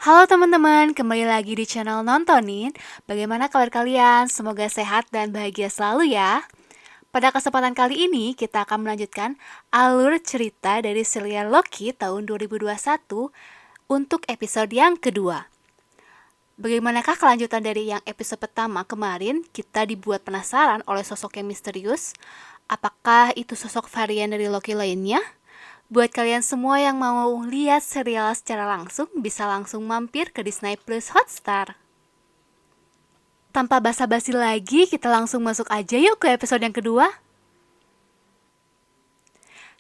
Halo teman-teman, kembali lagi di channel Nontonin. Bagaimana kabar kalian? Semoga sehat dan bahagia selalu ya. Pada kesempatan kali ini, kita akan melanjutkan alur cerita dari serial Loki tahun 2021 untuk episode yang kedua. Bagaimanakah kelanjutan dari yang episode pertama kemarin? Kita dibuat penasaran oleh sosok yang misterius. Apakah itu sosok varian dari Loki lainnya? Buat kalian semua yang mau lihat serial secara langsung, bisa langsung mampir ke Disney Plus Hotstar. Tanpa basa-basi lagi, kita langsung masuk aja yuk ke episode yang kedua.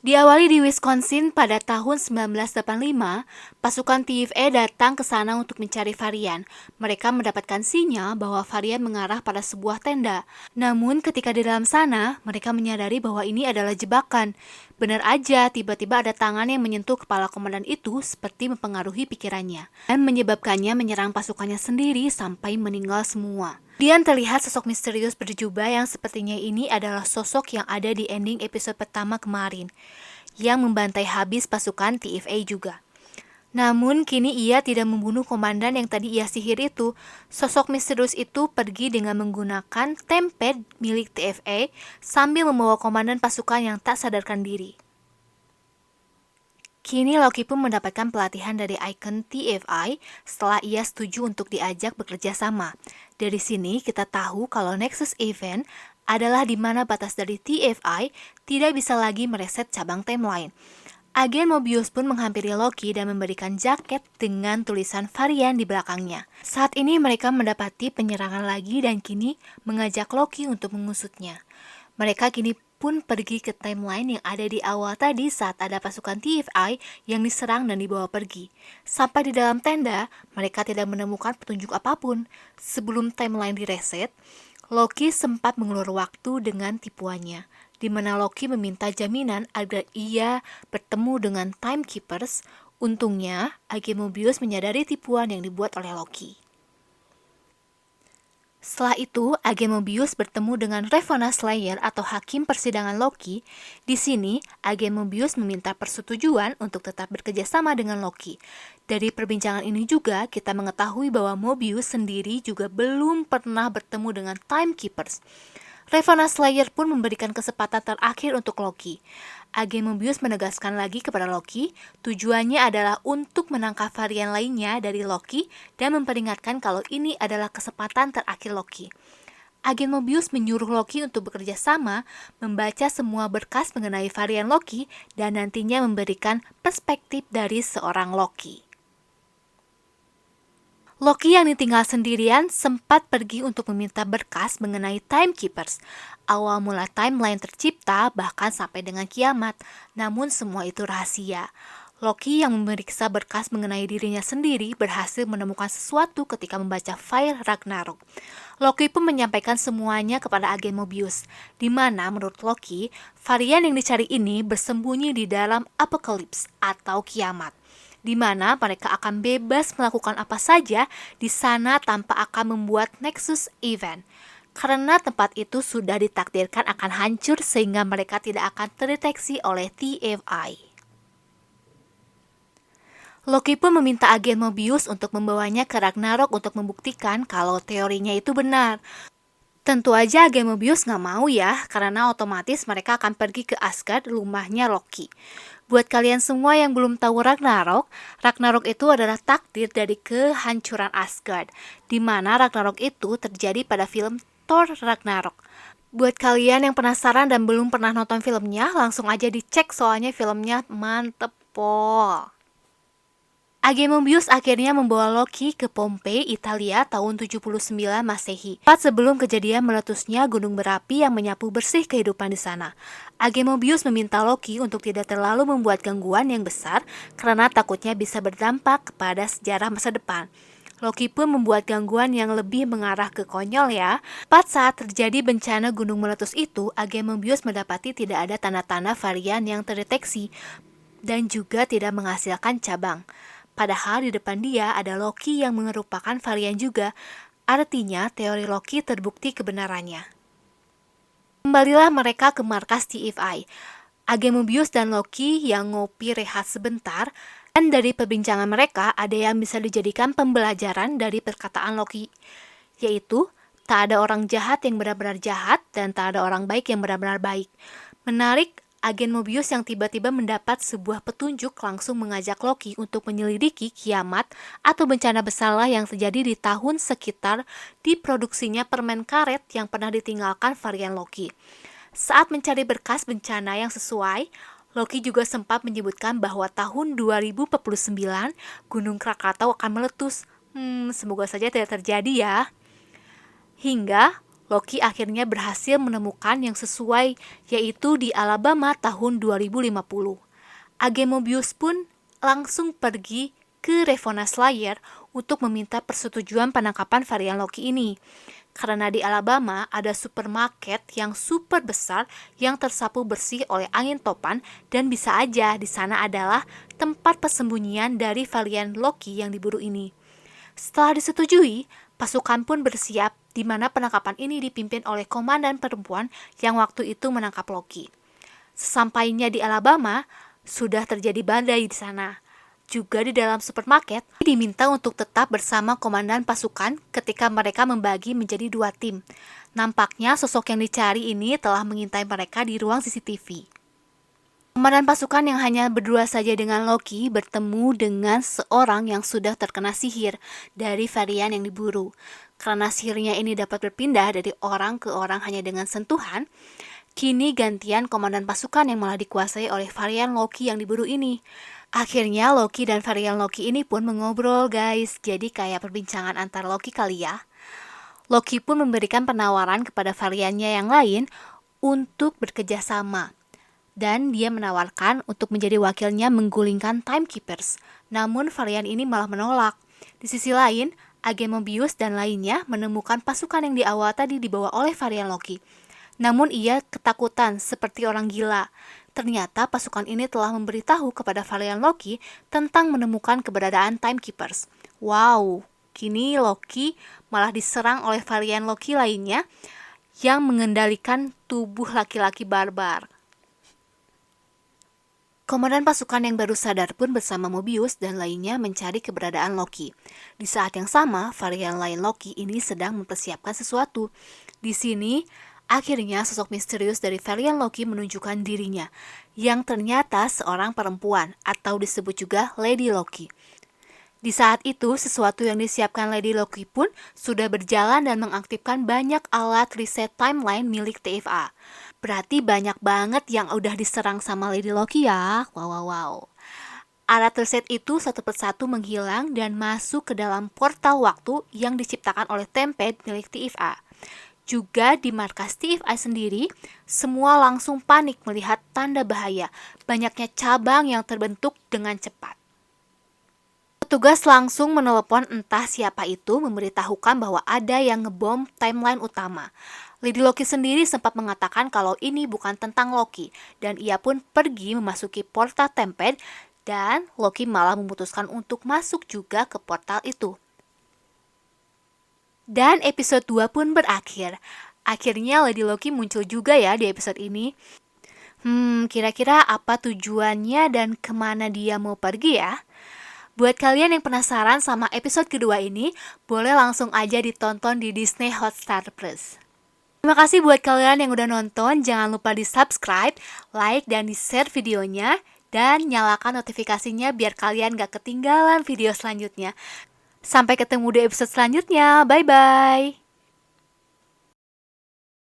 Diawali di Wisconsin pada tahun 1985, pasukan TFA datang ke sana untuk mencari Varian. Mereka mendapatkan sinyal bahwa Varian mengarah pada sebuah tenda. Namun ketika di dalam sana, mereka menyadari bahwa ini adalah jebakan. Benar aja, tiba-tiba ada tangan yang menyentuh kepala komandan itu seperti mempengaruhi pikirannya dan menyebabkannya menyerang pasukannya sendiri sampai meninggal semua. Kemudian terlihat sosok misterius berjubah yang sepertinya ini adalah sosok yang ada di ending episode pertama kemarin, yang membantai habis pasukan TFA juga. Namun kini ia tidak membunuh komandan yang tadi ia sihir itu. Sosok misterius itu pergi dengan menggunakan temped milik TFA sambil membawa komandan pasukan yang tak sadarkan diri. Kini Loki pun mendapatkan pelatihan dari ikon TFI setelah ia setuju untuk diajak bekerja sama. Dari sini kita tahu kalau Nexus Event adalah di mana batas dari TFI tidak bisa lagi mereset cabang timeline. Agen Mobius pun menghampiri Loki dan memberikan jaket dengan tulisan Varian di belakangnya. Saat ini mereka mendapati penyerangan lagi dan kini mengajak Loki untuk mengusutnya. Mereka kini pun pergi ke timeline yang ada di awal tadi saat ada pasukan TFI yang diserang dan dibawa pergi. Sampai di dalam tenda, mereka tidak menemukan petunjuk apapun. Sebelum timeline direset, Loki sempat mengulur waktu dengan tipuannya, di mana Loki meminta jaminan agar ia bertemu dengan Timekeepers. Untungnya, agen Mobius menyadari tipuan yang dibuat oleh Loki. Setelah itu, agen Mobius bertemu dengan Ravonna Slayer atau hakim persidangan Loki. Di sini, agen Mobius meminta persetujuan untuk tetap bekerja sama dengan Loki. Dari perbincangan ini juga, kita mengetahui bahwa Mobius sendiri juga belum pernah bertemu dengan Timekeepers. Ravonna Slayer pun memberikan kesempatan terakhir untuk Loki. Agen Mobius menegaskan lagi kepada Loki, tujuannya adalah untuk menangkap varian lainnya dari Loki dan memperingatkan kalau ini adalah kesempatan terakhir Loki. Agen Mobius menyuruh Loki untuk bekerja sama, membaca semua berkas mengenai varian Loki, dan nantinya memberikan perspektif dari seorang Loki. Loki yang ditinggal sendirian sempat pergi untuk meminta berkas mengenai Timekeepers. Awal mula timeline tercipta bahkan sampai dengan kiamat, namun semua itu rahasia. Loki yang memeriksa berkas mengenai dirinya sendiri berhasil menemukan sesuatu ketika membaca file Ragnarok. Loki pun menyampaikan semuanya kepada agen Mobius, di mana menurut Loki, varian yang dicari ini bersembunyi di dalam Apokalips atau kiamat, di mana mereka akan bebas melakukan apa saja di sana tanpa akan membuat Nexus Event. Karena tempat itu sudah ditakdirkan akan hancur sehingga mereka tidak akan terdeteksi oleh TFI. Loki pun meminta agen Mobius untuk membawanya ke Ragnarok untuk membuktikan kalau teorinya itu benar. Tentu aja agen Mobius nggak mau ya, karena otomatis mereka akan pergi ke Asgard, rumahnya Loki. Buat kalian semua yang belum tahu Ragnarok, Ragnarok itu adalah takdir dari kehancuran Asgard, di mana Ragnarok itu terjadi pada film Thor Ragnarok. Buat kalian yang penasaran dan belum pernah nonton filmnya, langsung aja dicek soalnya filmnya mantep pol. Agen Mobius akhirnya membawa Loki ke Pompei, Italia tahun 79 Masehi, tepat sebelum kejadian meletusnya gunung berapi yang menyapu bersih kehidupan di sana. Agen Mobius meminta Loki untuk tidak terlalu membuat gangguan yang besar karena takutnya bisa berdampak kepada sejarah masa depan. Loki pun membuat gangguan yang lebih mengarah ke konyol ya. Tepat saat terjadi bencana gunung meletus itu, agen Mobius mendapati tidak ada tanda-tanda varian yang terdeteksi dan juga tidak menghasilkan cabang. Padahal di depan dia ada Loki yang merupakan varian juga, artinya teori Loki terbukti kebenarannya. Kembalilah mereka ke markas TFI. Agen Mobius dan Loki yang ngopi rehat sebentar, Dan dari perbincangan mereka, ada yang bisa dijadikan pembelajaran dari perkataan Loki, yaitu tak ada orang jahat yang benar-benar jahat dan tak ada orang baik yang benar-benar baik. Menarik, agen Mobius yang tiba-tiba mendapat sebuah petunjuk langsung mengajak Loki untuk menyelidiki kiamat atau bencana besar yang terjadi di tahun sekitar diproduksinya permen karet yang pernah ditinggalkan varian Loki. Saat mencari berkas bencana yang sesuai, Loki juga sempat menyebutkan bahwa tahun 2049 Gunung Krakatau akan meletus. Semoga saja tidak terjadi ya. Hingga Loki akhirnya berhasil menemukan yang sesuai, yaitu di Alabama tahun 2050. Agen Mobius pun langsung pergi ke Ravonna Slayer untuk meminta persetujuan penangkapan varian Loki ini. Karena di Alabama ada supermarket yang super besar yang tersapu bersih oleh angin topan dan bisa aja di sana adalah tempat persembunyian dari varian Loki yang diburu ini. Setelah disetujui, pasukan pun bersiap di mana penangkapan ini dipimpin oleh komandan perempuan yang waktu itu menangkap Loki. Sesampainya di Alabama, sudah terjadi badai di sana. Juga di dalam supermarket, diminta untuk tetap bersama komandan pasukan ketika mereka membagi menjadi 2 tim. Nampaknya sosok yang dicari ini telah mengintai mereka di ruang CCTV. Komandan pasukan yang hanya berdua saja dengan Loki bertemu dengan seorang yang sudah terkena sihir dari varian yang diburu. Karena sihirnya ini dapat berpindah dari orang ke orang hanya dengan sentuhan, kini gantian komandan pasukan yang malah dikuasai oleh varian Loki yang diburu ini. Akhirnya Loki dan varian Loki ini pun mengobrol guys, jadi kayak perbincangan antar Loki kali ya. Loki pun memberikan penawaran kepada variannya yang lain untuk bekerja sama. Dan dia menawarkan untuk menjadi wakilnya menggulingkan Timekeepers. Namun varian ini malah menolak. Di sisi lain, agen Mobius dan lainnya menemukan pasukan yang di awal tadi dibawa oleh varian Loki. Namun ia ketakutan seperti orang gila. Ternyata pasukan ini telah memberitahu kepada varian Loki tentang menemukan keberadaan Timekeepers. Wow, kini Loki malah diserang oleh varian Loki lainnya yang mengendalikan tubuh laki-laki barbar. Komandan pasukan yang baru sadar pun bersama Mobius dan lainnya mencari keberadaan Loki. Di saat yang sama, varian lain Loki ini sedang mempersiapkan sesuatu. Di sini, akhirnya sosok misterius dari varian Loki menunjukkan dirinya, yang ternyata seorang perempuan atau disebut juga Lady Loki. Di saat itu, sesuatu yang disiapkan Lady Loki pun sudah berjalan dan mengaktifkan banyak alat reset timeline milik TFA. Berarti banyak banget yang udah diserang sama Lady Loki ya. Wow. Alat reset itu satu persatu menghilang dan masuk ke dalam portal waktu yang diciptakan oleh Tempest milik TFA. Juga di markas TFA sendiri, semua langsung panik melihat tanda bahaya. Banyaknya cabang yang terbentuk dengan cepat. Petugas langsung menelepon entah siapa itu memberitahukan bahwa ada yang ngebom timeline utama. Lady Loki sendiri sempat mengatakan kalau ini bukan tentang Loki, dan ia pun pergi memasuki portal Tempest, dan Loki malah memutuskan untuk masuk juga ke portal itu. Dan episode 2 pun berakhir. Akhirnya Lady Loki muncul juga ya di episode ini. Kira-kira apa tujuannya dan kemana dia mau pergi ya? Buat kalian yang penasaran sama episode kedua ini, boleh langsung aja ditonton di Disney Hotstar Plus. Terima kasih buat kalian yang udah nonton, jangan lupa di subscribe, like, dan di share videonya, dan nyalakan notifikasinya biar kalian gak ketinggalan video selanjutnya. Sampai ketemu di episode selanjutnya, bye-bye!